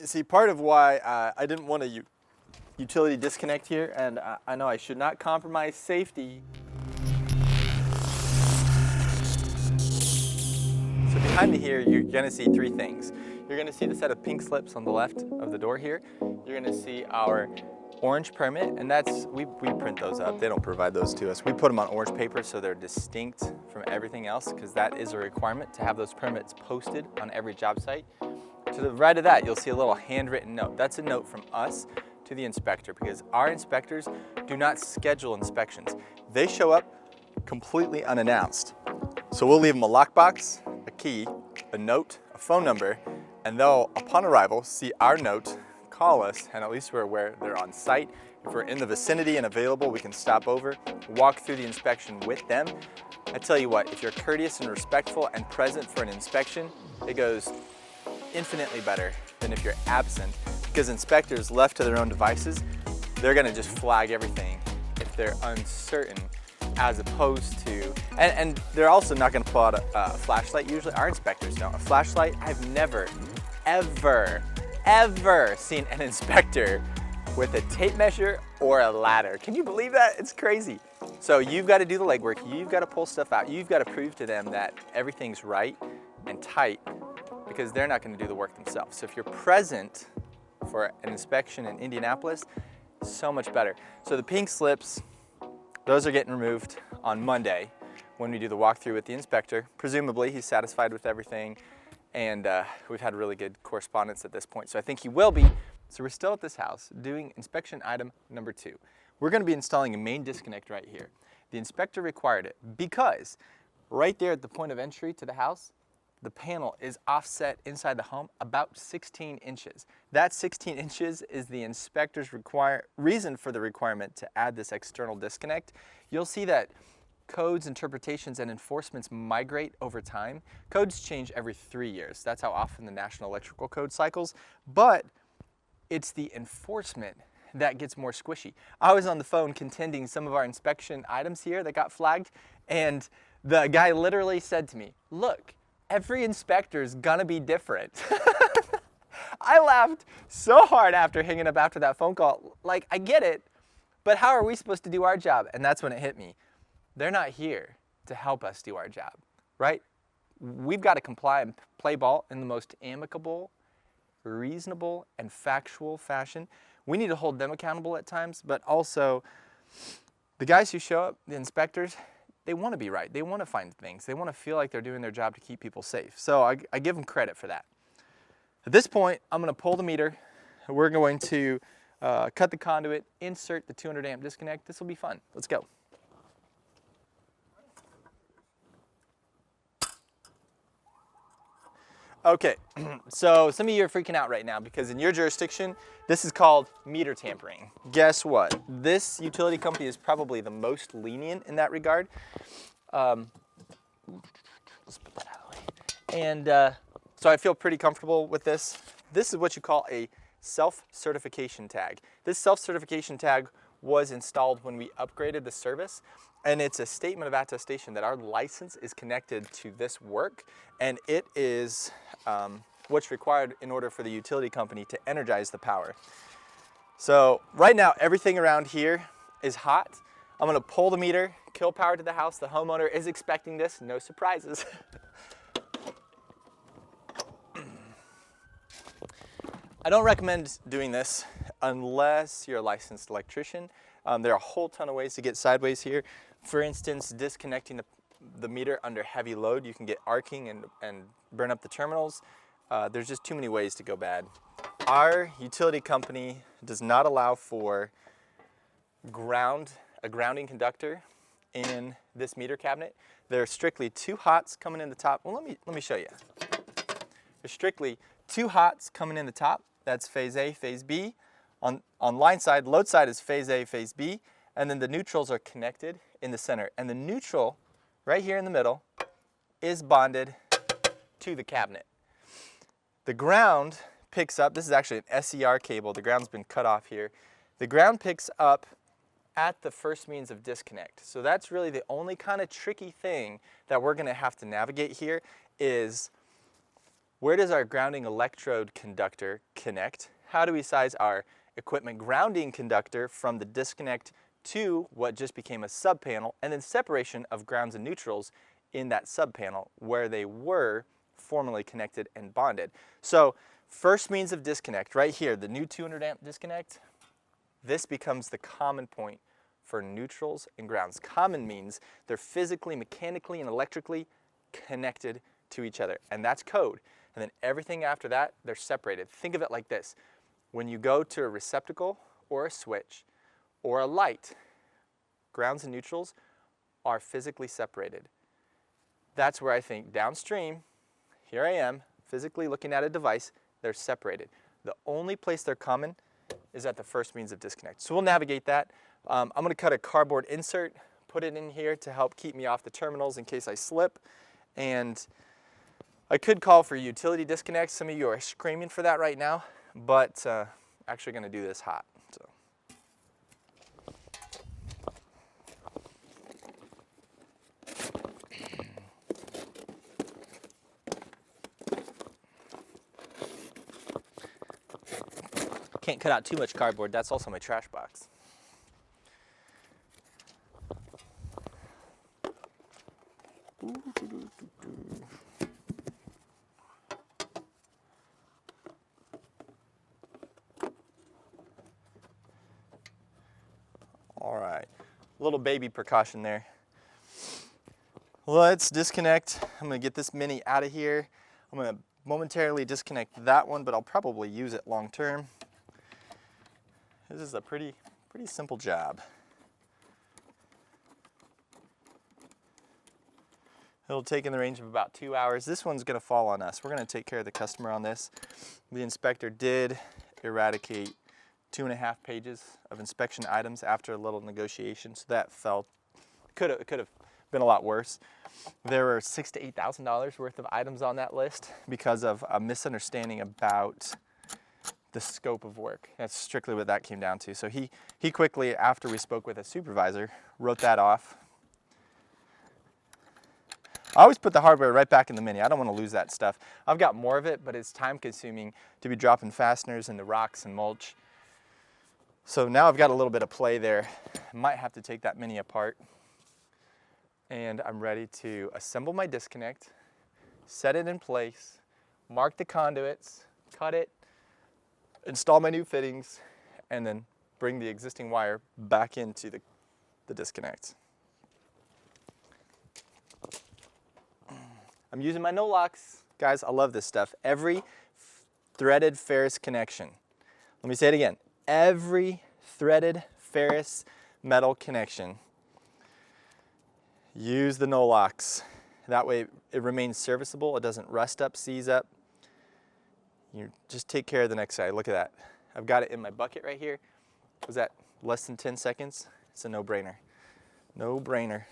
See, part of why I didn't want a utility disconnect here, and I know I should not compromise safety. So behind me here, you're going to see three things. You're going to see the set of pink slips on the left of the door here. You're going to see our orange permit, and we print those up. They don't provide those to us. We put them on orange paper so they're distinct from everything else, because that is a requirement to have those permits posted on every job site. To the right of that, you'll see a little handwritten note. That's a note from us to the inspector, because our inspectors do not schedule inspections. They show up completely unannounced. So we'll leave them a lockbox, a key, a note, a phone number, and they'll, upon arrival, see our note, call us, and at least we're aware they're on site. If we're in the vicinity and available, we can stop over, walk through the inspection with them. I tell you what, if you're courteous and respectful and present for an inspection, it goes infinitely better than if you're absent, because inspectors left to their own devices, they're gonna just flag everything if they're uncertain, as opposed to, and they're also not gonna pull out a flashlight usually. Our inspectors don't. A flashlight, I've never, ever seen an inspector with a tape measure or a ladder. Can you believe that? It's crazy. So you've got to do the legwork. You've got to pull stuff out. You've got to prove to them that everything's right and tight, because they're not going to do the work themselves. So if you're present for an inspection in Indianapolis, so much better. So the pink slips, those are getting removed on Monday when we do the walkthrough with the inspector. Presumably he's satisfied with everything, and we've had really good correspondence at this point, so I think he will be. So we're still at this house doing inspection item number 2. We're going to be installing a main disconnect right here. The inspector required it because right there at the point of entry to the house, the panel is offset inside the home about 16 inches. That 16 inches is the inspector's reason for the requirement to add this external disconnect. You'll see that codes, interpretations, and enforcements migrate over time. Codes change every 3 years. That's how often the National Electrical Code cycles, but it's the enforcement that gets more squishy. I was on the phone contending some of our inspection items here that got flagged, and the guy literally said to me, "Look, every inspector is gonna be different." I laughed so hard after hanging up after that phone call. Like, I get it, but how are we supposed to do our job? And that's when it hit me. They're not here to help us do our job, right? We've got to comply and play ball in the most amicable, reasonable, and factual fashion. We need to hold them accountable at times, but also the guys who show up, the inspectors, they want to be right. They want to find things. They want to feel like they're doing their job to keep people safe. So I give them credit for that. At this point, I'm going to pull the meter. We're going to cut the conduit, insert the 200 amp disconnect. This will be fun. Let's go. Okay, so some of you are freaking out right now because in your jurisdiction, this is called meter tampering. Guess what? This utility company is probably the most lenient in that regard. Let's put that out of the way. And so I feel pretty comfortable with this. This is what you call a self-certification tag. This self-certification tag was installed when we upgraded the service, and it's a statement of attestation that our license is connected to this work, and it is what's required in order for the utility company to energize the power. So right now, everything around here is hot. I'm gonna pull the meter, kill power to the house. The homeowner is expecting this, no surprises. I don't recommend doing this unless you're a licensed electrician. There are a whole ton of ways to get sideways here. For instance, disconnecting the meter under heavy load, you can get arcing and burn up the terminals. There's just too many ways to go bad. Our utility company does not allow for a grounding conductor in this meter cabinet. There are strictly 2 hots coming in the top. Well, let me show you. There's strictly 2 hots coming in the top. That's phase A, phase B. On line side, load side is phase A, phase B, and then the neutrals are connected in the center. And the neutral, right here in the middle, is bonded to the cabinet. The ground picks up, this is actually an SER cable, the ground's been cut off here. The ground picks up at the first means of disconnect. So that's really the only kind of tricky thing that we're gonna have to navigate here is Where does our grounding electrode conductor connect? How do we size our equipment grounding conductor from the disconnect to what just became a subpanel, and then separation of grounds and neutrals in that subpanel where they were formerly connected and bonded. So first means of disconnect right here, the new 200 amp disconnect, this becomes the common point for neutrals and grounds. Common means they're physically, mechanically, and electrically connected to each other, and that's code. And then everything after that, they're separated. Think of it like this. When you go to a receptacle or a switch or a light, grounds and neutrals are physically separated. That's where I think downstream, here I am, physically looking at a device, they're separated. The only place they're common is at the first means of disconnect. So we'll navigate that. I'm going to cut a cardboard insert, put it in here to help keep me off the terminals in case I slip. And I could call for utility disconnect. Some of you are screaming for that right now, but actually going to do this hot. So. Can't cut out too much cardboard. That's also my trash box. All right, little baby precaution there. Let's disconnect. I'm gonna get this mini out of here. I'm gonna momentarily disconnect that one, but I'll probably use it long term. This is a pretty simple job. It'll take in the range of about 2 hours. This one's gonna fall on us. We're gonna take care of the customer on this. The inspector did eradicate 2.5 pages of inspection items after a little negotiation, so that could have been a lot worse. There were $6,000 to $8,000 worth of items on that list because of a misunderstanding about the scope of work. That's strictly what that came down to. So he quickly, after we spoke with a supervisor, wrote that off. I always put the hardware right back in the Mini. I don't want to lose that stuff. I've got more of it, but it's time consuming to be dropping fasteners into rocks and mulch. So now I've got a little bit of play there. I might have to take that Mini apart. And I'm ready to assemble my disconnect, set it in place, mark the conduits, cut it, install my new fittings, and then bring the existing wire back into the disconnect. I'm using my no locks. Guys, I love this stuff. Every threaded ferrous connection. Let me say it again. Every threaded ferrous metal connection. Use the no locks. That way it remains serviceable. It doesn't rust up, seize up. You just take care of the next side. Look at that. I've got it in my bucket right here. Was that less than 10 seconds? It's a no-brainer. No-brainer.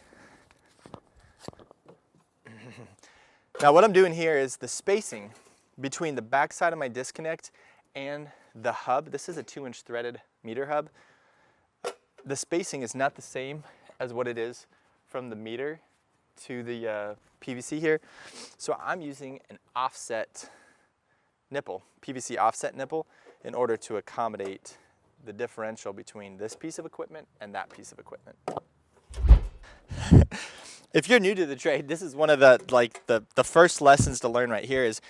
Now what I'm doing here is the spacing between the back side of my disconnect and the hub. This is a 2-inch threaded meter hub. The spacing is not the same as what it is from the meter to the PVC here. So I'm using an offset nipple, PVC offset nipple, in order to accommodate the differential between this piece of equipment and that piece of equipment. If you're new to the trade, this is one of the first lessons to learn right here is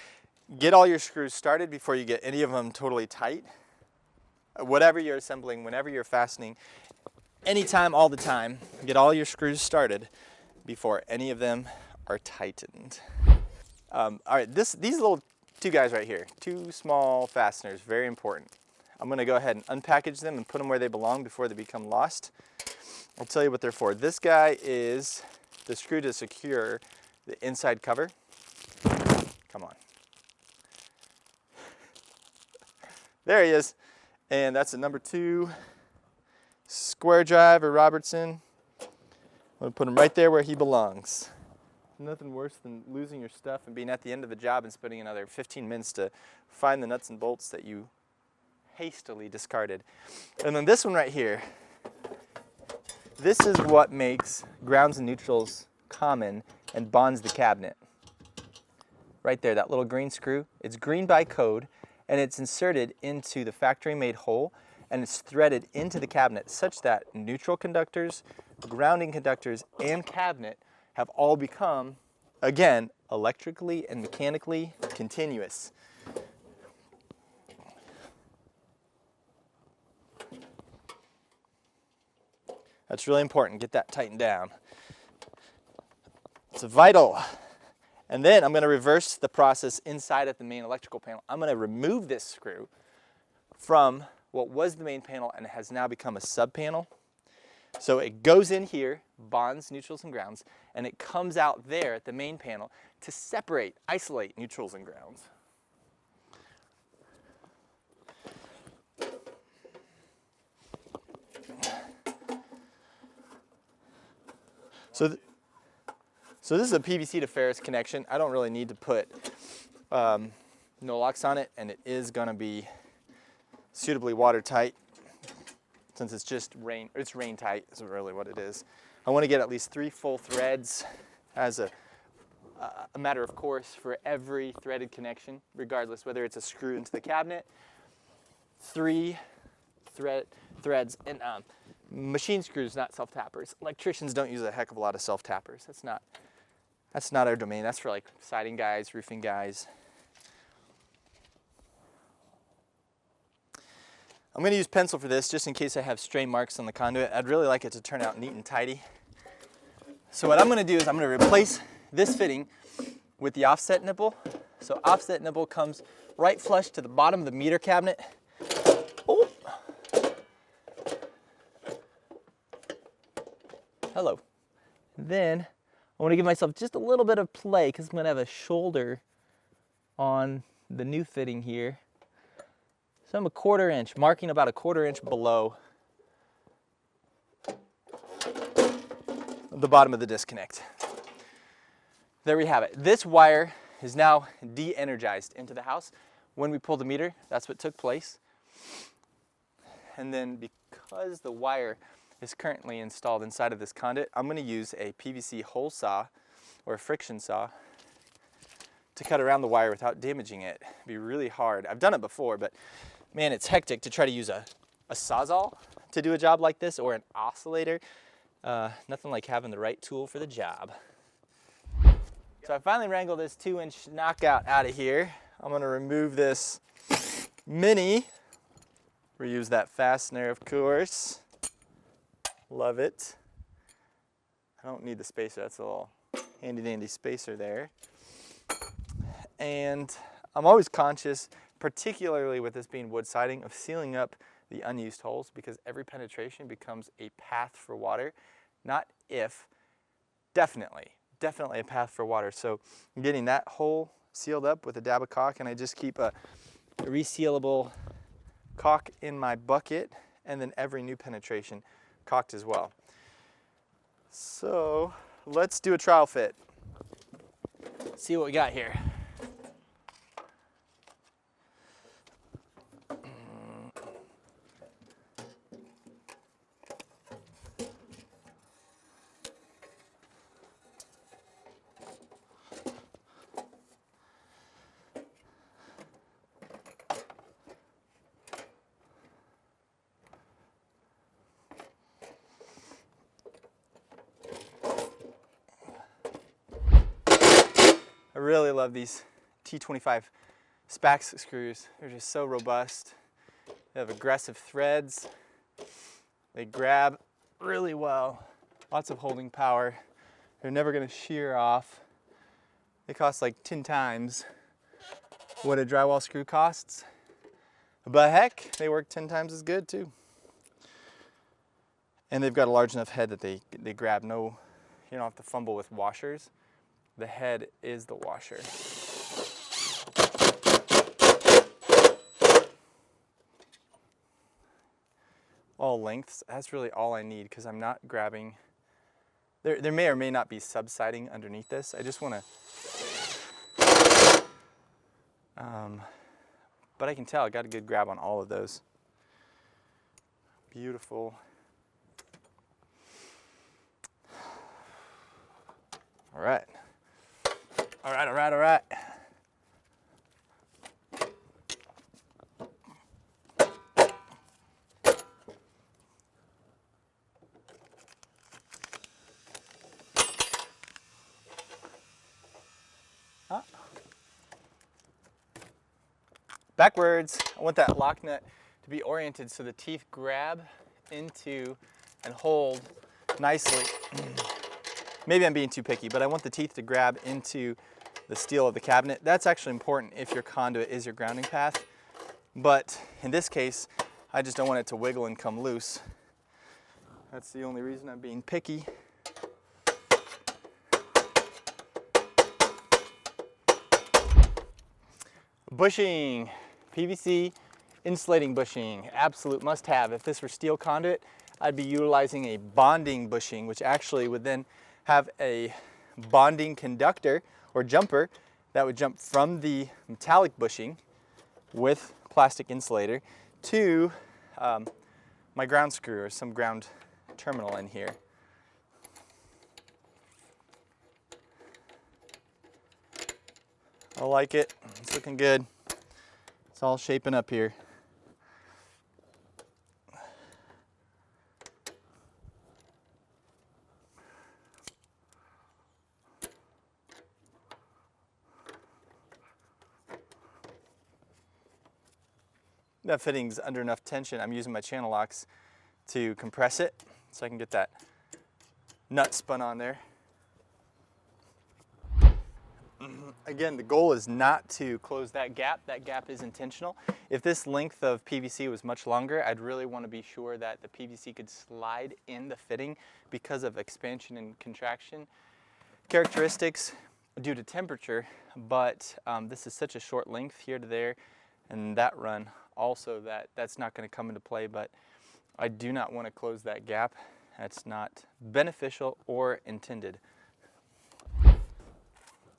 get all your screws started before you get any of them totally tight. Whatever you're assembling, whenever you're fastening, anytime, all the time, get all your screws started before any of them are tightened. All right, these little two guys right here, two small fasteners, very important. I'm gonna go ahead and unpackage them and put them where they belong before they become lost. I'll tell you what they're for. This guy is the screw to secure the inside cover. Come on. There he is. And that's a number 2 square drive or Robertson. I'm gonna put him right there where he belongs. Nothing worse than losing your stuff and being at the end of the job and spending another 15 minutes to find the nuts and bolts that you hastily discarded. And then this one right here, this is what makes grounds and neutrals common and bonds the cabinet. right there, that little green screw. It's green by code, and it's inserted into the factory-made hole, and it's threaded into the cabinet such that neutral conductors, grounding conductors, and cabinet have all become, again, electrically and mechanically continuous. That's really important. Get that tightened down. It's vital. And then I'm going to reverse the process inside of the main electrical panel. I'm going to remove this screw from what was the main panel and has now become a sub panel. So it goes in here, bonds neutrals and grounds, and it comes out there at the main panel to separate, isolate neutrals and grounds. So this is a PVC to ferrous connection. I don't really need to put no locks on it, and it is going to be suitably watertight since it's just rain. It's rain tight is really what it is. I want to get at least 3 full threads as a matter of course for every threaded connection, regardless whether it's a screw into the cabinet. 3 threads and machine screws, not self-tappers. Electricians don't use a heck of a lot of self-tappers. That's not our domain. That's for like siding guys, roofing guys. I'm going to use pencil for this just in case I have stray marks on the conduit. I'd really like it to turn out neat and tidy. So what I'm going to do is I'm going to replace this fitting with the offset nipple. So offset nipple comes right flush to the bottom of the meter cabinet. Oh. Hello. Then I want to give myself just a little bit of play because I'm going to have a shoulder on the new fitting here. So I'm a 1/4 inch, marking about a 1/4 inch below the bottom of the disconnect. There we have it. This wire is now de-energized into the house. When we pulled the meter, that's what took place. And then because the wire is currently installed inside of this conduit, I'm going to use a PVC hole saw or a friction saw to cut around the wire without damaging it. It'd be really hard. I've done it before, but man, it's hectic to try to use a Sawzall to do a job like this, or an oscillator. Nothing like having the right tool for the job. So I finally wrangled this 2-inch knockout out of here. I'm going to remove this mini. Reuse that fastener, of course. Love it. I don't need the spacer. That's a little handy dandy spacer there. And I'm always conscious, particularly with this being wood siding, of sealing up the unused holes, because every penetration becomes a path for water. Not if, definitely a path for water. So I'm getting that hole sealed up with a dab of caulk, and I just keep a resealable caulk in my bucket, and then every new penetration caulked as well. So let's do a trial fit. See what we got here. I really love these T25 Spax screws. They're just so robust. They have aggressive threads. They grab really well. Lots of holding power. They're never going to shear off. They cost like 10 times what a drywall screw costs. But heck, they work 10 times as good too. And they've got a large enough head that they grab no, you don't have to fumble with washers. The head is the washer. All lengths, that's really all I need, because I'm not grabbing, there may or may not be subsiding underneath this. I just want to, but I can tell I got a good grab on all of those. Beautiful. All right. All right. Backwards. I want that lock nut to be oriented so the teeth grab into and hold nicely. Maybe I'm being too picky, but I want the teeth to grab into the steel of the cabinet. That's actually important if your conduit is your grounding path. But in this case, I just don't want it to wiggle and come loose. That's the only reason I'm being picky. Bushing. PVC insulating bushing, absolute must-have. If this were steel conduit, I'd be utilizing a bonding bushing, which actually would then have a bonding conductor or jumper that would jump from the metallic bushing with plastic insulator to my ground screw or some ground terminal in here. I like it. It's looking good. It's all shaping up here. That fitting's under enough tension. I'm using my channel locks to compress it so I can get that nut spun on there. Again, the goal is not to close that gap. That gap is intentional. If this length of PVC was much longer, I'd really want to be sure that the PVC could slide in the fitting because of expansion and contraction characteristics due to temperature. But this is such a short length here to there, and that run also that's not going to come into play. But I do not want to close that gap. That's not beneficial or intended.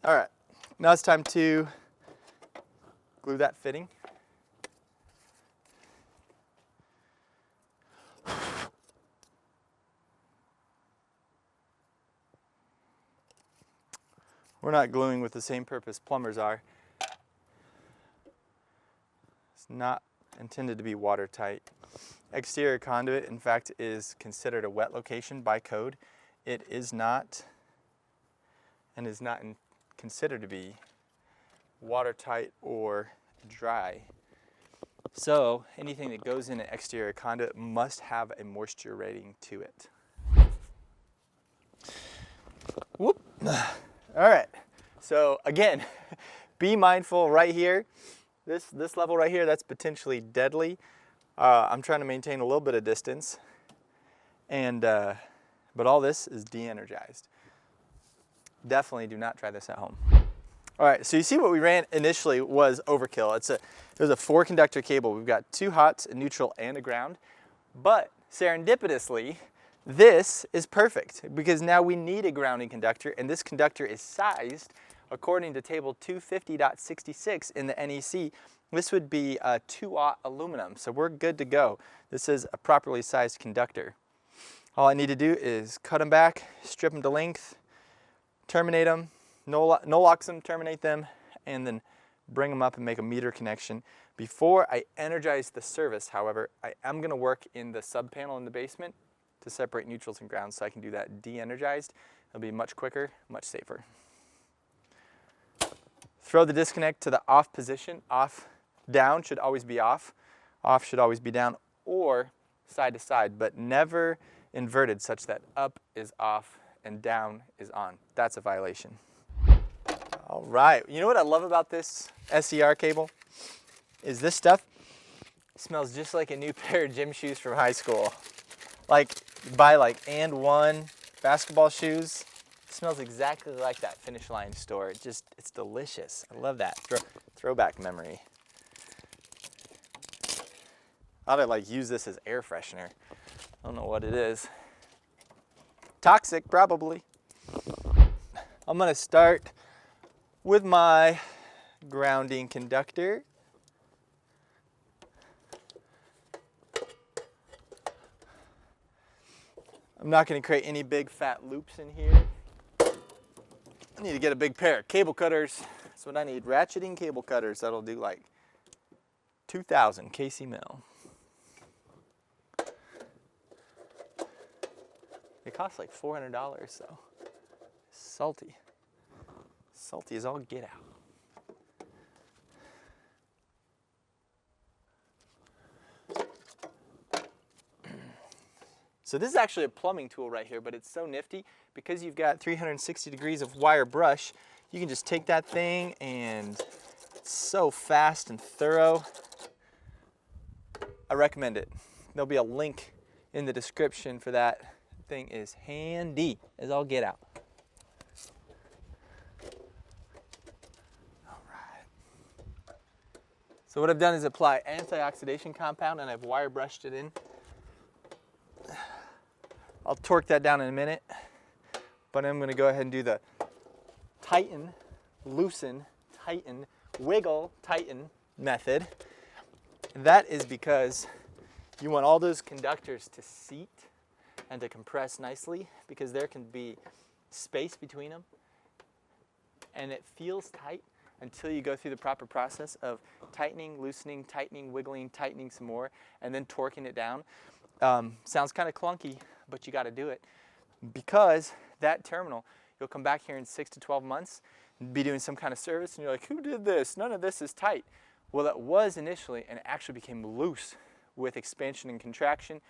All right, now it's time to glue that fitting. We're not gluing with the same purpose plumbers are. It's not intended to be watertight. Exterior conduit, in fact, is considered a wet location by code. It is not, and is not considered to be watertight or dry. So anything that goes in an exterior conduit must have a moisture rating to it. Whoop. All right, so again, be mindful right here. This level right here, that's potentially deadly. I'm trying to maintain a little bit of distance, and but all this is de-energized. Definitely do not try this at home. All right, so you see what we ran initially was overkill. It was a 4-conductor cable. We've got 2 hots, a neutral, and a ground. But serendipitously, this is perfect because now we need a grounding conductor, and this conductor is sized according to table 250.66 in the NEC. This would be a 2-aught aluminum, so we're good to go. This is a properly sized conductor. All I need to do is cut them back, strip them to length, terminate them, no-locks them, terminate them, and then bring them up and make a meter connection. Before I energize the service, however, I am going to work in the sub panel in the basement to separate neutrals and grounds so I can do that de-energized. It'll be much quicker, much safer. Throw the disconnect to the off position. Off, down should always be off. Off should always be down, or side to side, but never inverted such that up is off and down is on. That's a violation. All right, you know what I love about this SER cable? Is this stuff smells just like a new pair of gym shoes from high school. Like, buy like And1 basketball shoes. It smells exactly like that Finish Line store. It's delicious. I love that. Throwback memory. I ought to like use this as air freshener. I don't know what it is. Toxic, probably. I'm gonna start with my grounding conductor. I'm not gonna create any big fat loops in here. I need to get a big pair of cable cutters. That's what I need, ratcheting cable cutters. That'll do like 2,000 KC mil. They cost like $400 though. Salty. Salty as all get out. So this is actually a plumbing tool right here, but it's so nifty because you've got 360 degrees of wire brush. You can just take that thing and it's so fast and thorough. I recommend it. There'll be a link in the description for that. Thing is handy as all get out. All right. So what I've done is apply anti-oxidation compound and I've wire brushed it in. I'll torque that down in a minute, but I'm going to go ahead and do the tighten, loosen, tighten, wiggle, tighten method. And that is because you want all those conductors to seat and to compress nicely, because there can be space between them. And it feels tight until you go through the proper process of tightening, loosening, tightening, wiggling, tightening some more, and then torquing it down. Sounds kind of clunky, but you got to do it, because that terminal, you'll come back here in 6 to 12 months and be doing some kind of service, and you're like, who did this? None of this is tight. Well, it was initially, and it actually became loose with expansion and contraction,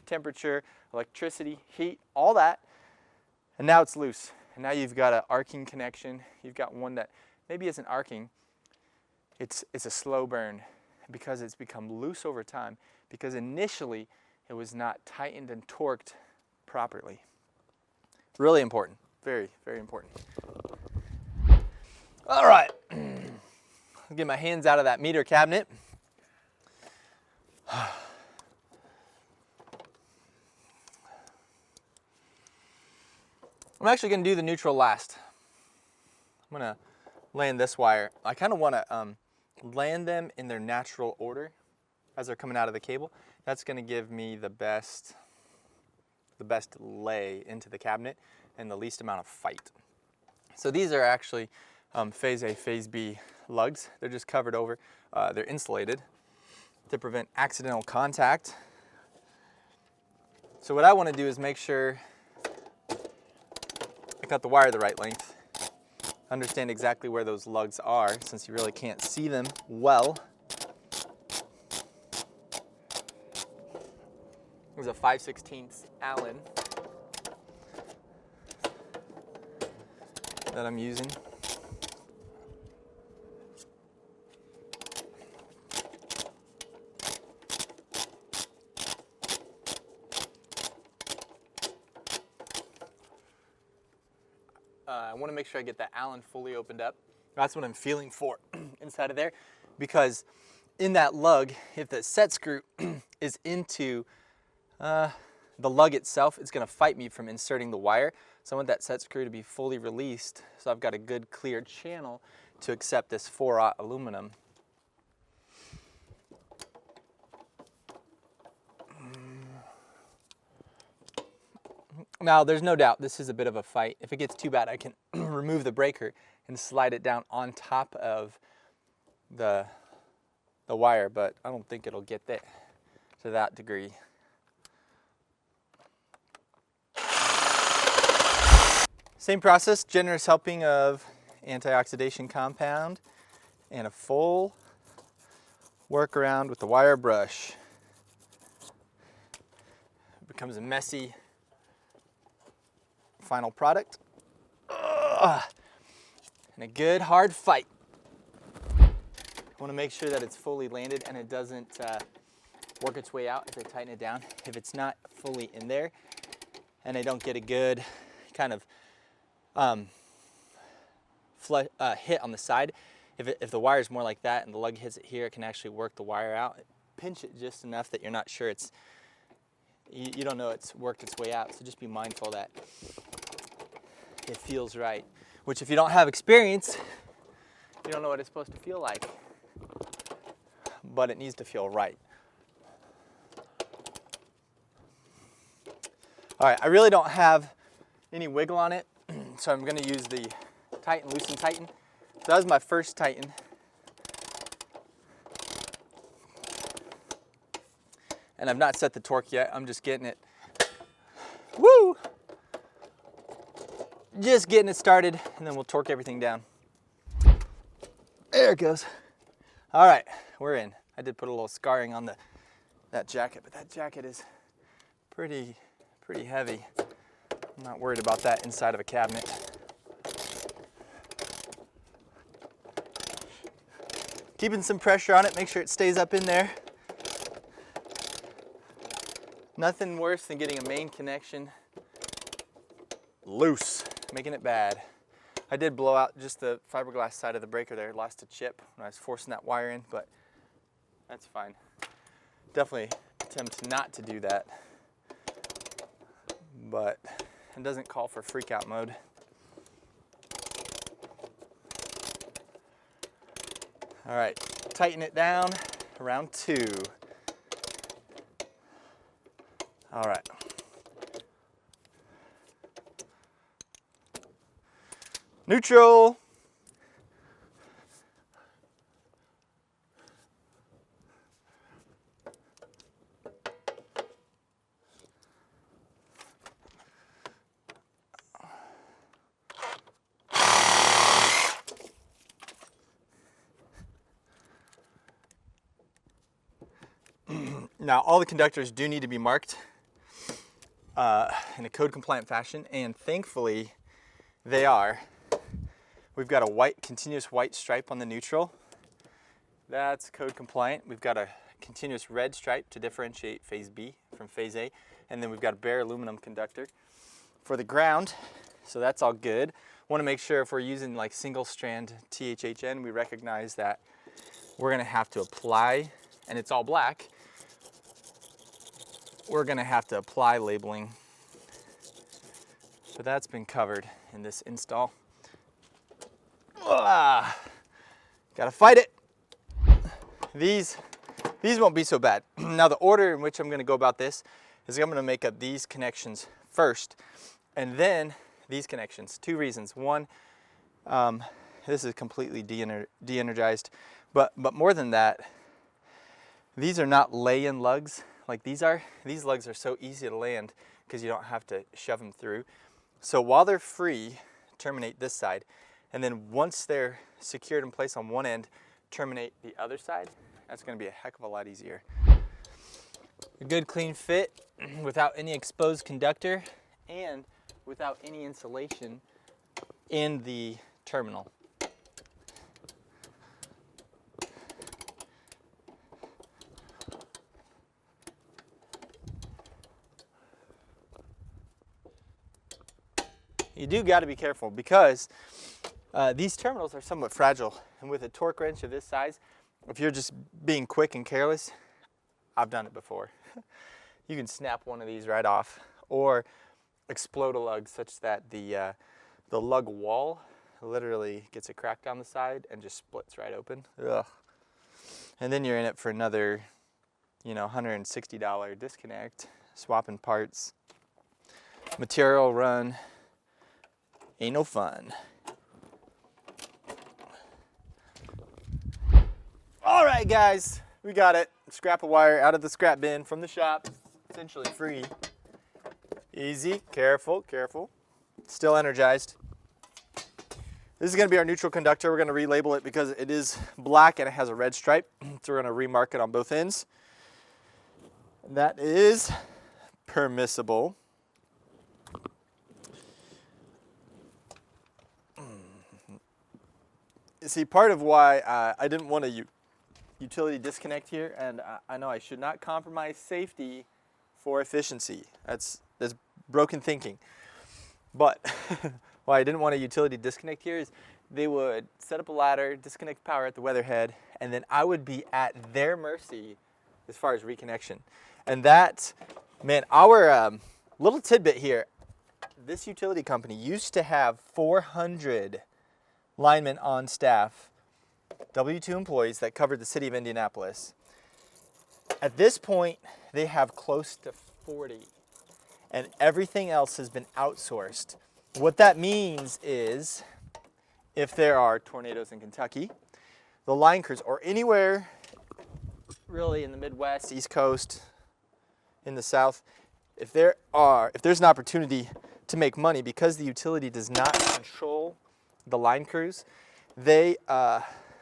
temperature, electricity, heat, all that, and now it's loose. And now you've got an arcing connection. You've got one that maybe isn't arcing. It's a slow burn because it's become loose over time, because initially it was not tightened and torqued properly. Really important. Very, very important. All right. I'll get my hands out of that meter cabinet. I'm actually going to do the neutral last. I'm going to land this wire. I kind of want to land them in their natural order as they're coming out of the cable. That's going to give me the best lay into the cabinet and the least amount of fight. So these are actually phase A, phase B lugs. They're just covered over. They're insulated to prevent accidental contact. So what I want to do is make sure I cut the wire the right length. Understand exactly where those lugs are, since you really can't see them well. There's a 5/16 Allen that I'm using. I want to make sure I get that Allen fully opened up. That's what I'm feeling for inside of there, because in that lug, if the set screw is into the lug itself, it's going to fight me from inserting the wire. So I want that set screw to be fully released, so I've got a good clear channel to accept this 4/0 aluminum. Now, there's no doubt this is a bit of a fight. If it gets too bad, I can remove the breaker and slide it down on top of the wire, but I don't think it'll get that to that degree. Same process, generous helping of anti-oxidation compound and a full workaround with the wire brush. It becomes a messy final product. And a good hard fight. I want to make sure that it's fully landed and it doesn't work its way out if I tighten it down. If it's not fully in there and I don't get a good kind of hit on the side, if the wire is more like that and the lug hits it here, it can actually work the wire out. Pinch it just enough that you're not sure you don't know it's worked its way out, so just be mindful that it feels right. Which, if you don't have experience, you don't know what it's supposed to feel like. But it needs to feel right. All right, I really don't have any wiggle on it, so I'm going to use the tighten, loosen, tighten. So that was my first tighten. And I've not set the torque yet. I'm just getting it. Woo! Just getting it started, and then we'll torque everything down. There it goes. All right, we're in. I did put a little scarring on that jacket, but that jacket is pretty heavy. I'm not worried about that inside of a cabinet. Keeping some pressure on it, make sure it stays up in there. Nothing worse than getting a main connection loose, making it bad. I did blow out just the fiberglass side of the breaker there, lost a chip when I was forcing that wire in, but that's fine. Definitely attempt not to do that, but it doesn't call for freak out mode. All right, tighten it down, round 2. All right. Neutral. Now, all the conductors do need to be marked in a code compliant fashion, and thankfully they are. We've got a continuous white stripe on the neutral. That's code compliant. We've got a continuous red stripe to differentiate phase B from phase A, and then we've got a bare aluminum conductor for the ground, so that's all good. Want to make sure if we're using like single strand THHN, we recognize that we're going to have to apply, and it's all black, we're going to have to apply labeling, but that's been covered in this install. Gotta fight it. These won't be so bad. Now the order in which I'm going to go about this is I'm going to make up these connections first, and then these connections. 2 reasons. One, this is completely de-energized, but more than that, these are not lay-in lugs like these are. These lugs are so easy to land because you don't have to shove them through. So while they're free, terminate this side, and then once they're secured in place on one end, terminate the other side. That's going to be a heck of a lot easier. A good clean fit without any exposed conductor and without any insulation in the terminal. You do got to be careful because these terminals are somewhat fragile, and with a torque wrench of this size, if you're just being quick and careless, I've done it before. You can snap one of these right off or explode a lug such that the lug wall literally gets a crack down the side and just splits right open. Ugh. And then you're in it for another, $160 disconnect, swapping parts, material run. Ain't no fun. All right, guys, we got it. Scrap of wire out of the scrap bin from the shop, essentially free. Easy, careful, careful. Still energized. This is going to be our neutral conductor. We're going to relabel it because it is black and it has a red stripe. So we're going to remark it on both ends. That is permissible. See, part of why I didn't want a utility disconnect here, and I know I should not compromise safety for efficiency. That's broken thinking. But why I didn't want a utility disconnect here is they would set up a ladder, disconnect power at the weatherhead, and then I would be at their mercy as far as reconnection. And that, man, our little tidbit here, this utility company used to have 400 linemen on staff, W-2 employees that covered the city of Indianapolis. At this point, they have close to 40, and everything else has been outsourced. What that means is, if there are tornadoes in Kentucky, the line crews, or anywhere really in the Midwest, East Coast, in the South, if there's an opportunity to make money because the utility does not control the line crews, they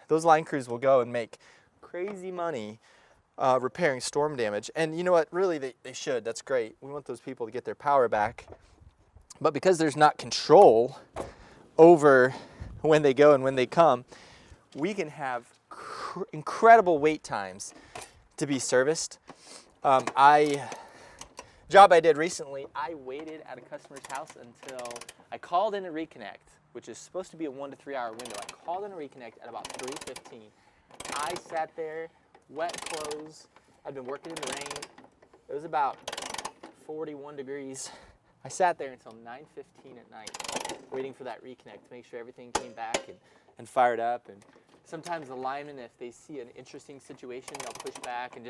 those line crews will go and make crazy money repairing storm damage. And you know what, really they should, that's great. We want those people to get their power back. But because there's not control over when they go and when they come, we can have incredible wait times to be serviced. Job I did recently, I waited at a customer's house until I called in a reconnect, which is supposed to be a 1 to 3 hour window. I called in a reconnect at about 3:15. I sat there, wet clothes. I'd been working in the rain. It was about 41 degrees. I sat there until 9:15 at night, waiting for that reconnect to make sure everything came back and fired up. And sometimes the linemen, if they see an interesting situation, they'll push back and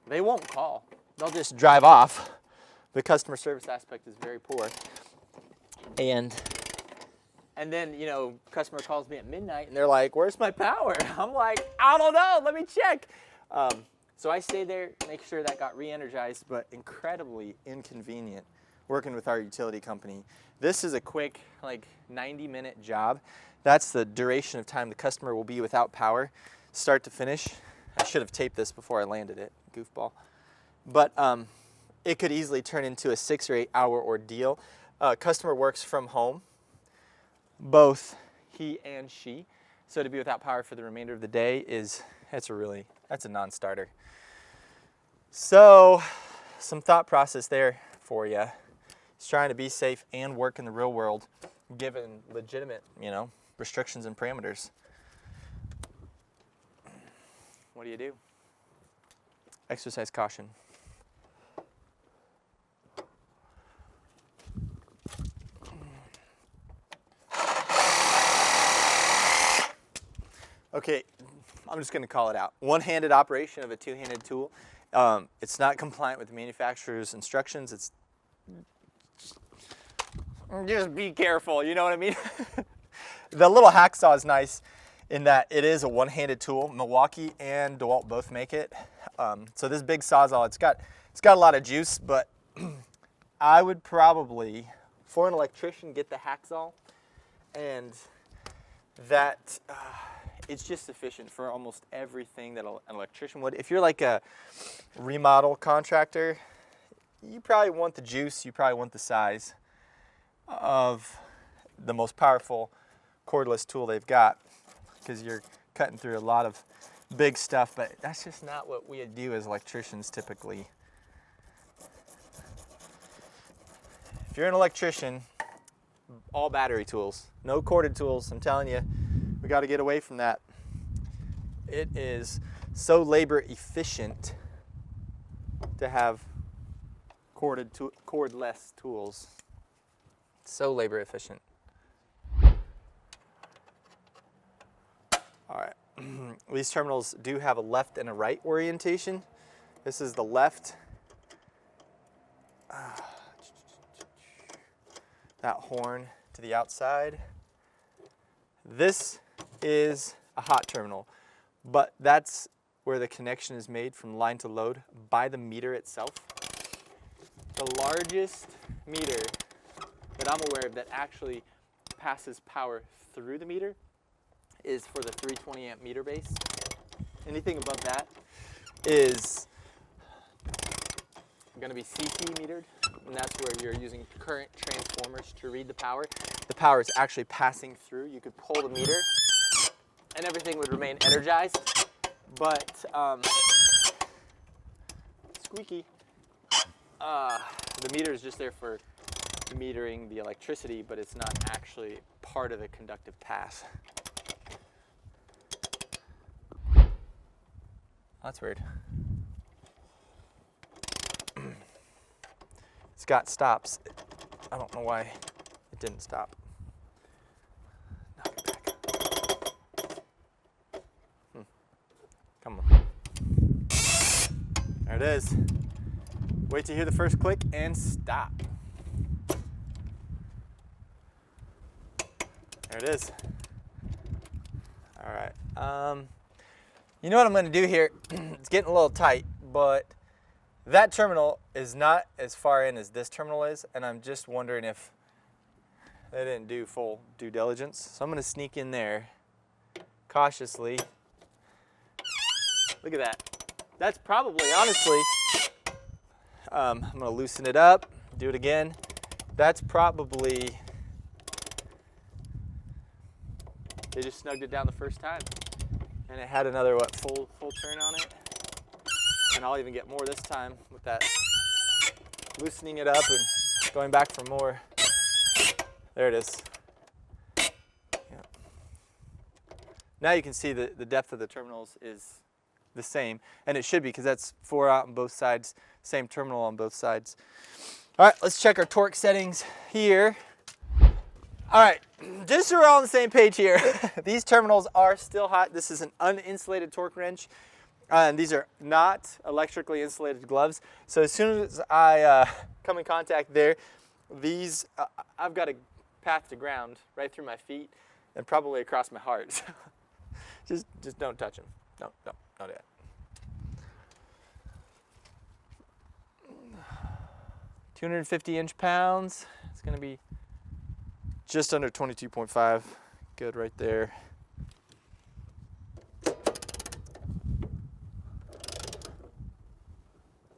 they won't call. They'll just drive off. The customer service aspect is very poor. And then, you know, customer calls me at midnight and they're like, where's my power? I'm like, I don't know, let me check. So I stayed there, make sure that got re-energized, but incredibly inconvenient working with our utility company. This is a quick, like 90-minute job. That's the duration of time the customer will be without power, start to finish. I should have taped this before I landed it, goofball. But it could easily turn into a 6 or 8 hour ordeal. Customer works from home, both he and she. So to be without power for the remainder of the day that's a non-starter. So some thought process there for you. It's trying to be safe and work in the real world, given legitimate, you know, restrictions and parameters. What do? Exercise caution. Okay, I'm just going to call it out. One-handed operation of a two-handed tool. It's not compliant with the manufacturer's instructions. Just be careful, you know what I mean? The little hacksaw is nice in that it is a one-handed tool. Milwaukee and DeWalt both make it. So this big Sawzall, it's got a lot of juice, but I would probably, for an electrician, get the hacksaw, and that it's just sufficient for almost everything that an electrician would. If you're like a remodel contractor, you probably want the juice, you probably want the size of the most powerful cordless tool they've got, because you're cutting through a lot of big stuff, but that's just not what we do as electricians typically. If you're an electrician, all battery tools, no corded tools. I'm telling you, we got to get away from that. It is so labor efficient to have cordless tools. So labor efficient. All right, these terminals do have a left and a right orientation. This is the left. That horn to the outside. This is a hot terminal, but that's where the connection is made from line to load by the meter itself. The largest meter that I'm aware of that actually passes power through the meter is for the 320 amp meter base. Anything above that is going to be CT metered, and that's where you're using current transformers to read the power. The power is actually passing through. You could pull the meter and everything would remain energized, but squeaky. The meter is just there for metering the electricity, but it's not actually part of the conductive path. That's weird. It's got stops. I don't know why it didn't stop. Knock it back. Come on. There it is. Wait to hear the first click and stop. There it is. All right. You know what I'm going to do here? It's getting a little tight, but that terminal is not as far in as this terminal is, and I'm just wondering if they didn't do full due diligence. So I'm going to sneak in there, cautiously. Look at that. That's probably, honestly, I'm going to loosen it up, do it again. That's probably, they just snugged it down the first time. And it had another, what, full turn on it. And I'll even get more this time with that, loosening it up and going back for more. There it is. Yeah. Now you can see the depth of the terminals is the same, and it should be because that's 4 out on both sides, same terminal on both sides. All right, let's check our torque settings here. All right, just so we're all on the same page here, these terminals are still hot. This is an uninsulated torque wrench, and these are not electrically insulated gloves. So as soon as I come in contact there, these, I've got a path to ground right through my feet and probably across my heart. just don't touch them. Don't do that. £250 It's going to be just under 22.5. Good right there.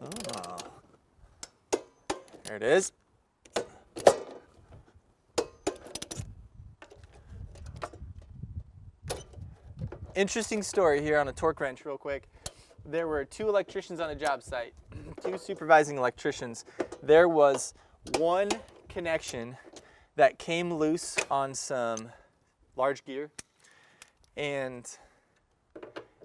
Oh. There it is. Interesting story here on a torque wrench real quick. There were 2 electricians on a job site, 2 supervising electricians. There was one connection that came loose on some large gear, and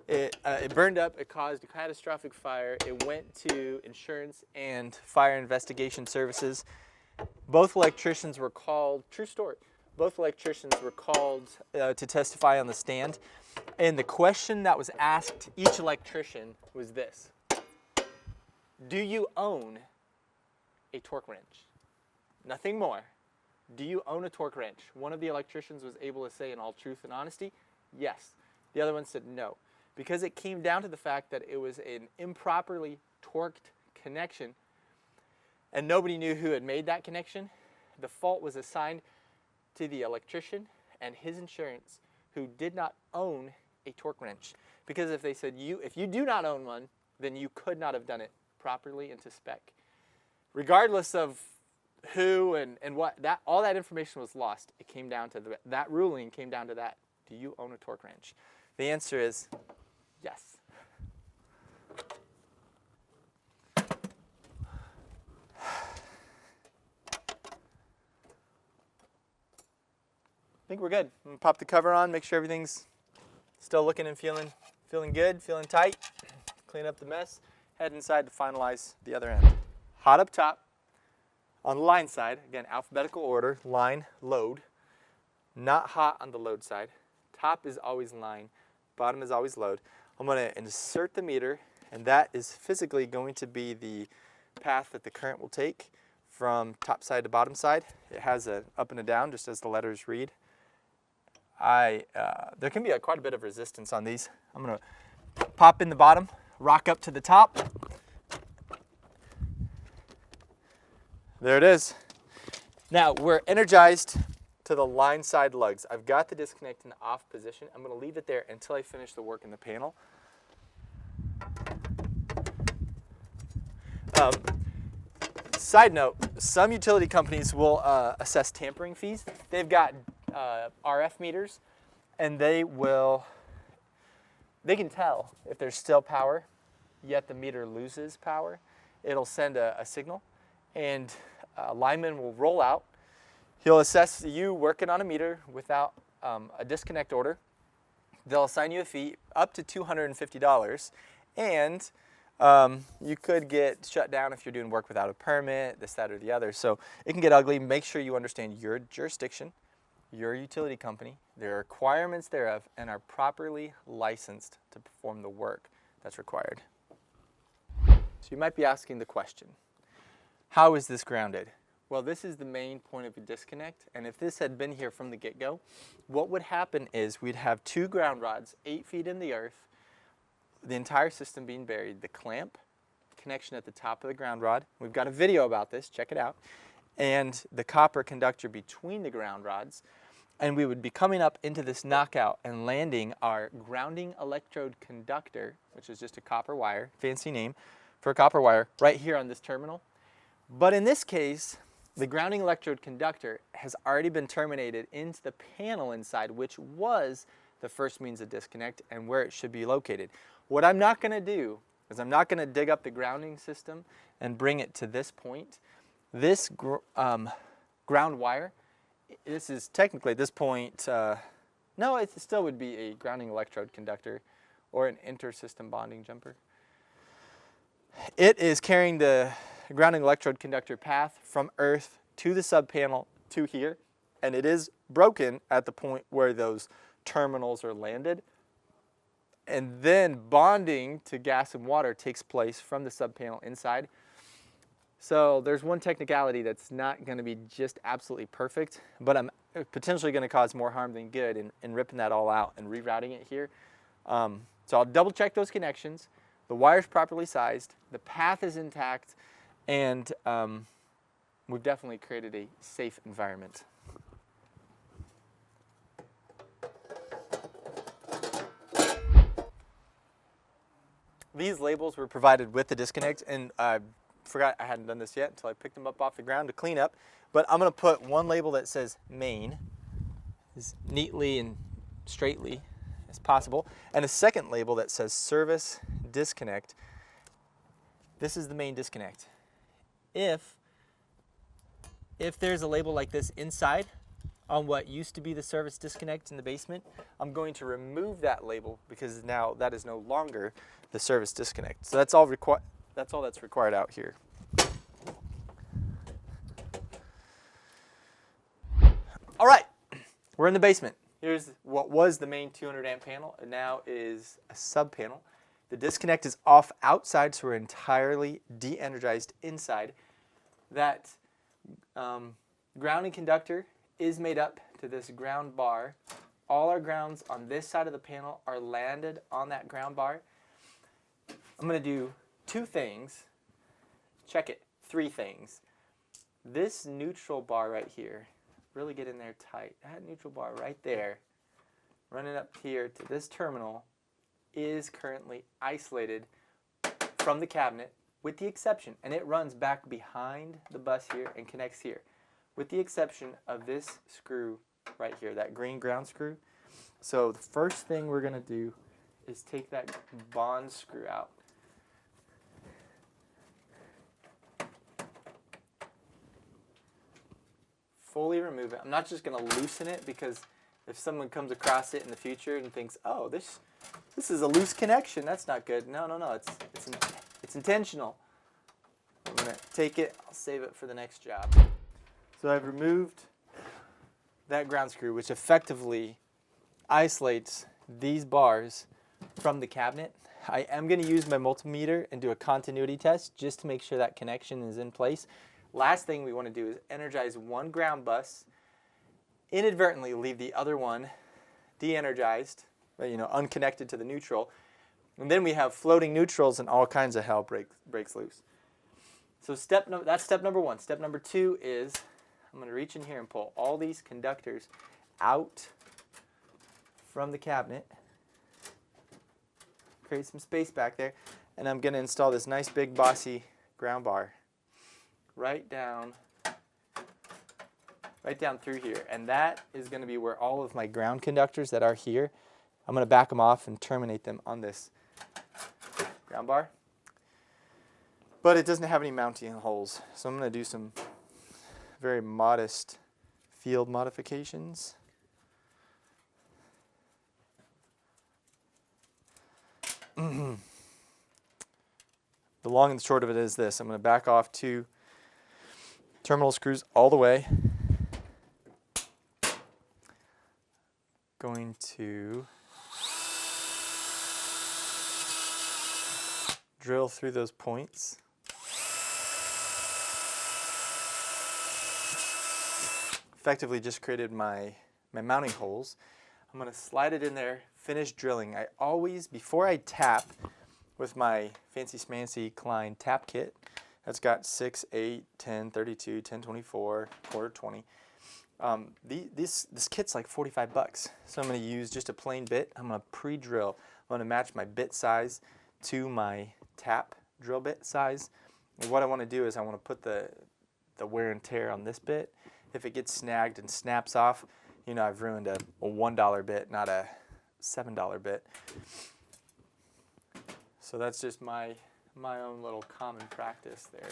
it burned up. It caused a catastrophic fire. It went to insurance and fire investigation services. Both electricians were called, true story, both electricians were called to testify on the stand. And the question that was asked each electrician was this: do you own a torque wrench? Nothing more. Do you own a torque wrench? One of the electricians was able to say in all truth and honesty, yes. The other one said no. Because it came down to the fact that it was an improperly torqued connection and nobody knew who had made that connection, the fault was assigned to the electrician and his insurance, who did not own a torque wrench. Because if they said, if you do not own one, then you could not have done it properly and to spec. Regardless of who and what, all that information was lost. It came down to that ruling came down to that. Do you own a torque wrench? The answer is yes. I think we're good. I'm gonna pop the cover on, make sure everything's still looking and feeling good, feeling tight. Clean up the mess. Head inside to finalize the other end. Hot up top. On the line side, again, alphabetical order, line, load. Not hot on the load side. Top is always line, bottom is always load. I'm going to insert the meter, and that is physically going to be the path that the current will take from top side to bottom side. It has an up and a down, just as the letters read. There can be quite a bit of resistance on these. I'm going to pop in the bottom, rock up to the top. There it is. Now we're energized to the line side lugs. I've got the disconnect in the off position. I'm going to leave it there until I finish the work in the panel. Side note, some utility companies will assess tampering fees. They've got RF meters, and they can tell if there's still power, yet the meter loses power. It'll send a signal, and a lineman will roll out. He'll assess you working on a meter without a disconnect order. They'll assign you a fee up to $250, and you could get shut down if you're doing work without a permit, this, that, or the other. So it can get ugly. Make sure you understand your jurisdiction, your utility company, their requirements thereof, and are properly licensed to perform the work that's required. So you might be asking the question, how is this grounded? Well, this is the main point of a disconnect, and if this had been here from the get-go, what would happen is we'd have 2 ground rods 8 feet in the earth, the entire system being buried, the clamp connection at the top of the ground rod. We've got a video about this, check it out, and the copper conductor between the ground rods. and we would be coming up into this knockout and landing our grounding electrode conductor, which is just a copper wire, fancy name for a copper wire, right here on this terminal. But in this case, the grounding electrode conductor has already been terminated into the panel inside, which was the first means of disconnect and where it should be located. What I'm not going to do is I'm not going to dig up the grounding system and bring it to this point. This ground wire, this is technically at this point, no, it still would be a grounding electrode conductor or an inter-system bonding jumper. It is carrying the grounding electrode conductor path from earth to the subpanel to here, and it is broken at the point where those terminals are landed. And then bonding to gas and water takes place from the subpanel inside. So there's one technicality that's not going to be just absolutely perfect, but I'm potentially going to cause more harm than good in ripping that all out and rerouting it here. So I'll double check those connections. The wire's properly sized, the path is intact, and we've definitely created a safe environment. These labels were provided with the disconnect, and I forgot I hadn't done this yet until I picked them up off the ground to clean up. But I'm going to put one label that says main, as neatly and straightly as possible, and a second label that says service disconnect. This is the main disconnect. If there's a label like this inside on what used to be the service disconnect in the basement, I'm going to remove that label because now that is no longer the service disconnect. So that's all that's required out here. All right, we're in the basement. Here's what was the main 200 amp panel and now is a sub panel. The disconnect is off outside, so we're entirely de-energized inside. That grounding conductor is made up to this ground bar. All our grounds on this side of the panel are landed on that ground bar. I'm going to do two things. Check it. Three things. This neutral bar right here, really get in there tight. That neutral bar right there, running up here to this terminal, is currently isolated from the cabinet with the exception, and it runs back behind the bus here and connects here, with the exception of this screw right here, that green ground screw. So the first thing we're going to do is take that bond screw out. Fully remove it. I'm not just going to loosen it because if someone comes across it in the future and thinks, oh, this is a loose connection, that's not good. No, it's intentional. I'm going to take it, I'll save it for the next job. So I've removed that ground screw, which effectively isolates these bars from the cabinet. I am going to use my multimeter and do a continuity test just to make sure that connection is in place. Last thing we want to do is energize one ground bus, inadvertently leave the other one de-energized, unconnected to the neutral, and then we have floating neutrals and all kinds of hell breaks loose. So that's step number one. Step number two is I'm going to reach in here and pull all these conductors out from the cabinet, create some space back there, and I'm going to install this nice big bossy ground bar right down through here, and that is going to be where all of my ground conductors that are here, I'm going to back them off and terminate them on this ground bar. But it doesn't have any mounting holes, so I'm going to do some very modest field modifications. The long and short of it is this. I'm going to back off two terminal screws all the way. Going to drill through those points. Effectively just created my mounting holes. I'm going to slide it in there, finish drilling. I always, before I tap with my fancy smancy Klein tap kit, that's got 6, 8, 10, 32, 10, 24, quarter 20. This kit's like 45 bucks. So I'm going to use just a plain bit. I'm going to pre-drill. I'm going to match my bit size to my tap drill bit size. And what I want to do is I want to put the wear and tear on this bit. If it gets snagged and snaps off, you know, I've ruined a $1 bit, not a $7 bit. So that's just my own little common practice there.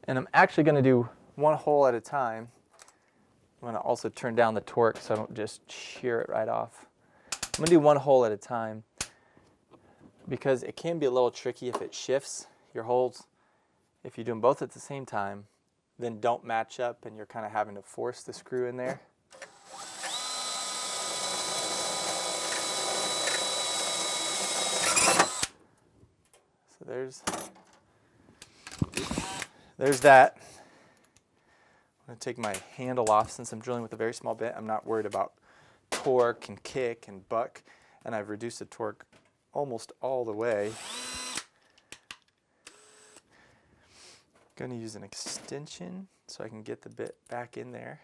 And I'm actually going to do one hole at a time. I'm going to also turn down the torque so I don't just shear it right off. I'm going to do one hole at a time because it can be a little tricky if it shifts your holes. If you do them both at the same time, then don't match up and you're kind of having to force the screw in there. So there's that. I'm going to take my handle off since I'm drilling with a very small bit. I'm not worried about torque and kick and buck, and I've reduced the torque almost all the way. I'm going to use an extension so I can get the bit back in there.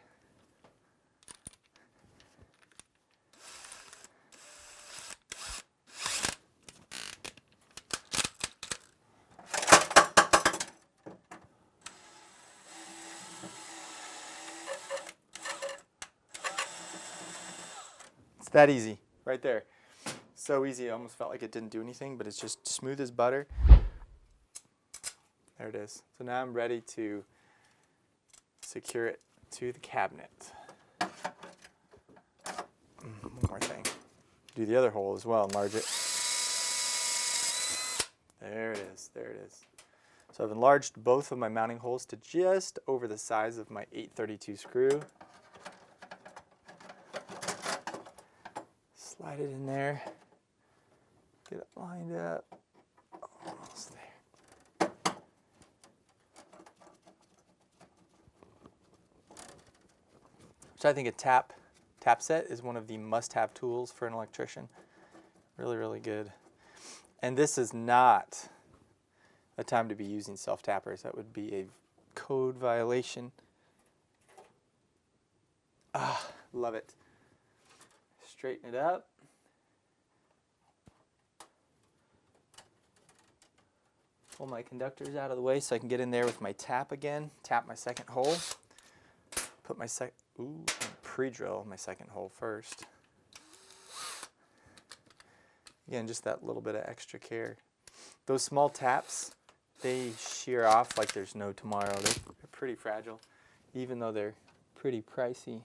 It's that easy, right there. So easy, I almost felt like it didn't do anything, but it's just smooth as butter. There it is. So now I'm ready to secure it to the cabinet. One more thing. Do the other hole as well, enlarge it. There it is, there it is. So I've enlarged both of my mounting holes to just over the size of my 832 screw. Slide it in there. Get it lined up. Almost there. Which I think a tap set is one of the must-have tools for an electrician. Really, really good. And this is not a time to be using self-tappers. That would be a code violation. Ah, love it. Straighten it up. Pull my conductors out of the way so I can get in there with my tap again. Tap my second hole. Put my pre-drill my second hole first. Again, just that little bit of extra care. Those small taps, they shear off like there's no tomorrow. They're pretty fragile, even though they're pretty pricey.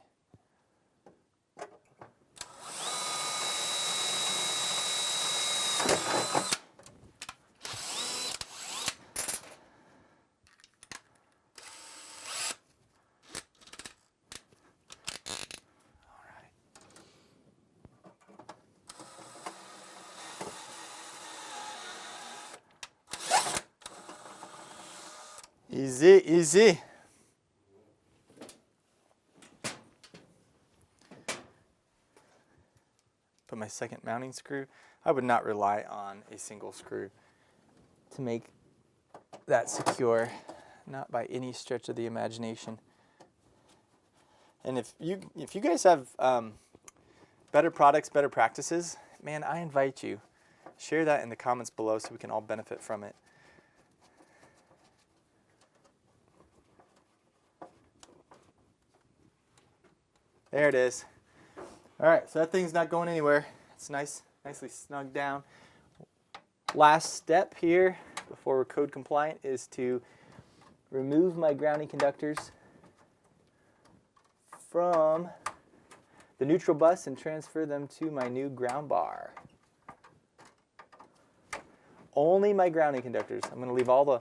Easy, easy. Put my second mounting screw. I would not rely on a single screw to make that secure, not by any stretch of the imagination. And if you guys have better products, better practices, man, I invite you. Share that in the comments below so we can all benefit from it. There it is. All right, so that thing's not going anywhere. It's nicely snugged down. Last step here before we're code compliant is to remove my grounding conductors from the neutral bus and transfer them to my new ground bar. Only my grounding conductors. I'm going to leave all the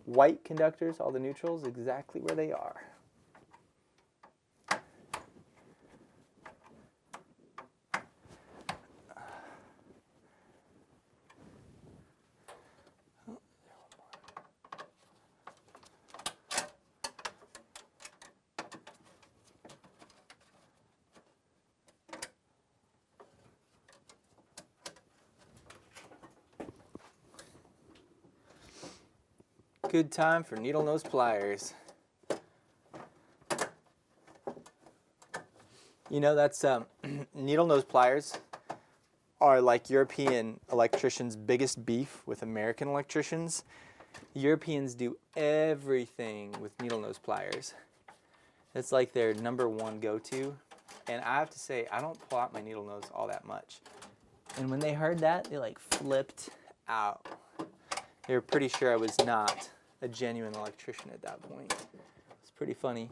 white conductors, all the neutrals, exactly where they are. Good time for needle nose pliers. You know, that's needle nose pliers are like European electricians' biggest beef with American electricians. Europeans do everything with needle nose pliers. It's like their #1 go-to. And I have to say, I don't pull out my needle nose all that much. And when they heard that, they like flipped out. They were pretty sure I was not a genuine electrician at that point. It's pretty funny.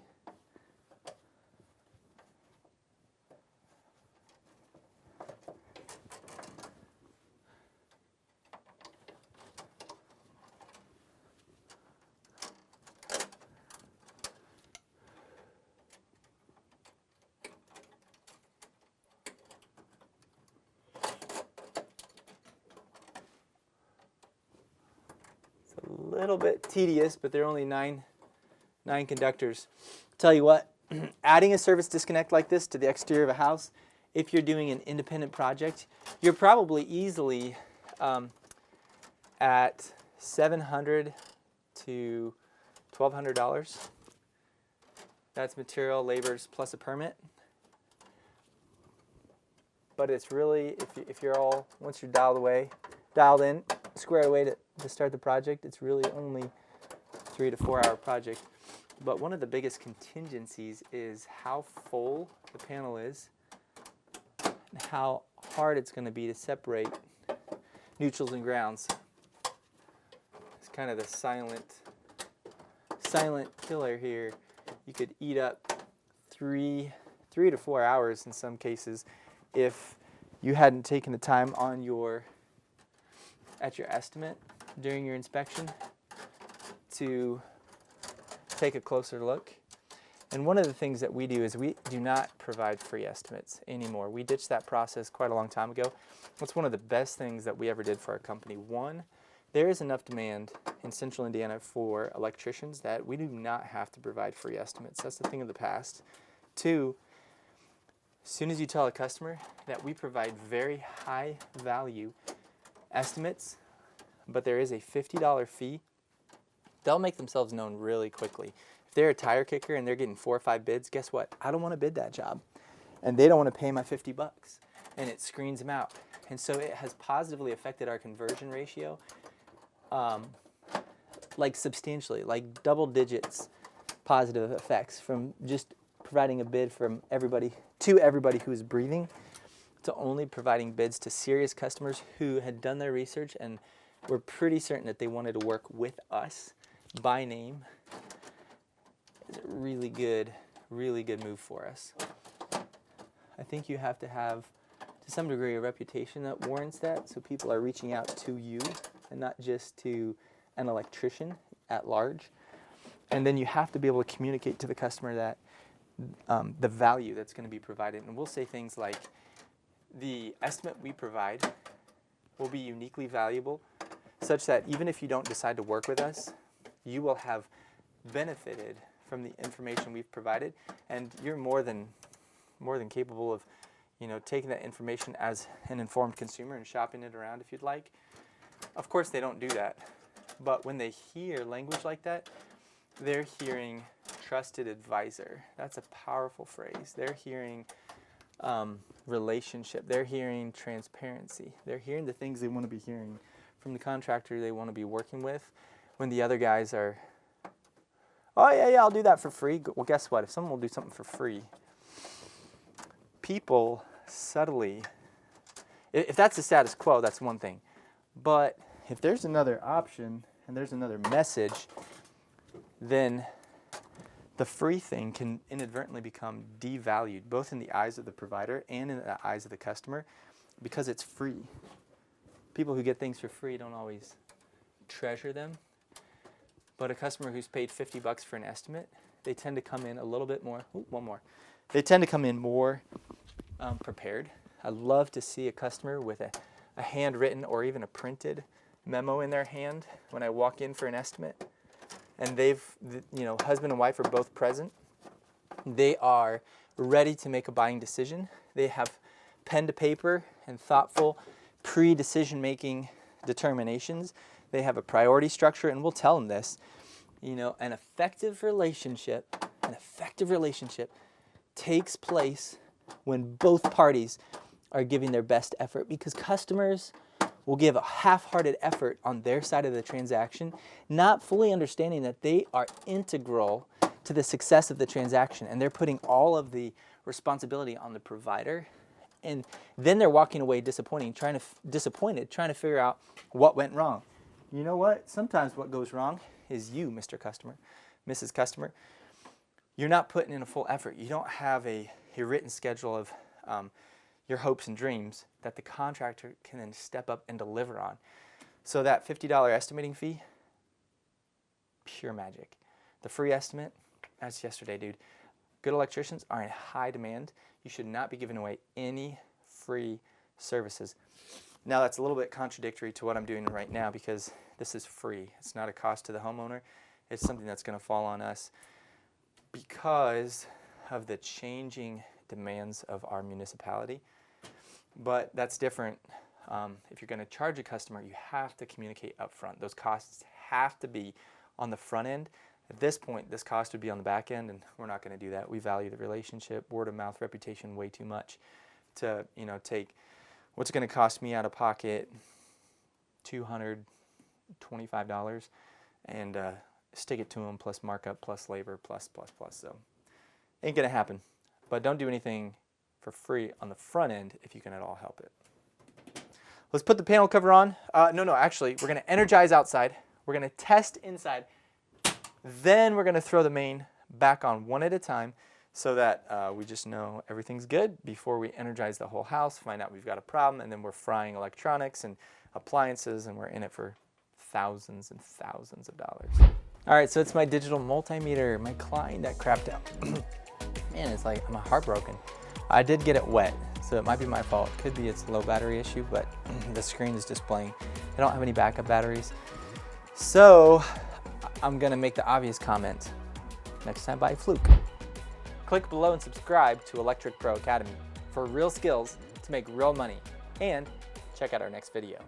A little bit tedious, but there are only nine conductors. Tell you what, adding a service disconnect like this to the exterior of a house, if you're doing an independent project, you're probably easily at $700 to $1,200. That's material, labors, plus a permit. But it's really, if you're all, once you're dialed in, squared away to start the project, it's really only 3 to 4 hour project. But one of the biggest contingencies is how full the panel is and how hard it's going to be to separate neutrals and grounds. It's kind of the silent killer here. You could eat up 3 to 4 hours in some cases if you hadn't taken the time on at your estimate during your inspection to take a closer look. And one of the things that we do is we do not provide free estimates anymore. We ditched that process quite a long time ago. It's one of the best things that we ever did for our company. One, there is enough demand in Central Indiana for electricians that we do not have to provide free estimates. That's the thing of the past. Two, as soon as you tell a customer that we provide very high value estimates, but there is a $50 fee, they'll make themselves known really quickly. If they're a tire kicker and they're getting 4 or 5 bids, guess what? I don't want to bid that job. And they don't want to pay my $50. And it screens them out. And so it has positively affected our conversion ratio, like substantially, like double digits positive effects from just providing a bid from everybody to everybody who's breathing to only providing bids to serious customers who had done their research and were pretty certain that they wanted to work with us by name. It's a really good move for us. I think you have to have, to some degree, a reputation that warrants that, so people are reaching out to you and not just to an electrician at large. And then you have to be able to communicate to the customer that the value that's going to be provided. And we'll say things like, the estimate we provide will be uniquely valuable, such that even if you don't decide to work with us, you will have benefited from the information we've provided, and you're more than capable of, taking that information as an informed consumer and shopping it around if you'd like. Of course, they don't do that, but when they hear language like that, they're hearing trusted advisor. That's a powerful phrase. They're hearing relationship. They're hearing transparency. They're hearing the things they want to be hearing from the contractor they want to be working with, when the other guys are, oh yeah, I'll do that for free. Well, guess what? If someone will do something for free, people subtly, if that's the status quo, that's one thing. But if there's another option and there's another message, then the free thing can inadvertently become devalued, both in the eyes of the provider and in the eyes of the customer, because it's free. People who get things for free don't always treasure them. But a customer who's paid $50 for an estimate, they tend to come in a little bit more. Ooh, one more. They tend to come in more prepared. I love to see a customer with a handwritten or even a printed memo in their hand when I walk in for an estimate. And husband and wife are both present. They are ready to make a buying decision. They have pen to paper and thoughtful pre-decision making determinations They have a priority structure, and we'll tell them this. You know, an effective relationship takes place when both parties are giving their best effort, because customers will give a half-hearted effort on their side of the transaction, not fully understanding that they are integral to the success of the transaction, and they're putting all of the responsibility on the provider, and then they're walking away disappointed, trying to figure out what went wrong. You know what? Sometimes what goes wrong is you, Mr. Customer, Mrs. Customer. You're not putting in a full effort. You don't have a written schedule of your hopes and dreams that the contractor can then step up and deliver on. So that $50 estimating fee, pure magic. The free estimate, that's yesterday, dude. Good electricians are in high demand. You should not be giving away any free services. Now that's a little bit contradictory to what I'm doing right now, because this is free. It's not a cost to the homeowner. It's something that's going to fall on us because of the changing demands of our municipality. But that's different. If you're going to charge a customer, you have to communicate up front. Those costs have to be on the front end. At this point, this cost would be on the back end, and we're not going to do that. We value the relationship, word of mouth, reputation way too much to, you know, take what's going to cost me out of pocket $225 and stick it to them plus markup plus labor plus. So ain't going to happen. But don't do anything for free on the front end if you can at all help it. Let's put the panel cover on. Actually, we're going to energize outside. We're going to test inside. Then we're going to throw the main back on one at a time so that we just know everything's good before we energize the whole house, find out we've got a problem, and then we're frying electronics and appliances, and we're in it for thousands and thousands of dollars. All right, so it's my digital multimeter. My client that crapped out. Man, it's like I'm heartbroken. I did get it wet, so it might be my fault. Could be it's a low battery issue, but the screen is displaying. I don't have any backup batteries. So I'm gonna make the obvious comment. Next time, buy a Fluke. Click below and subscribe to Electric Pro Academy for real skills to make real money. And check out our next video.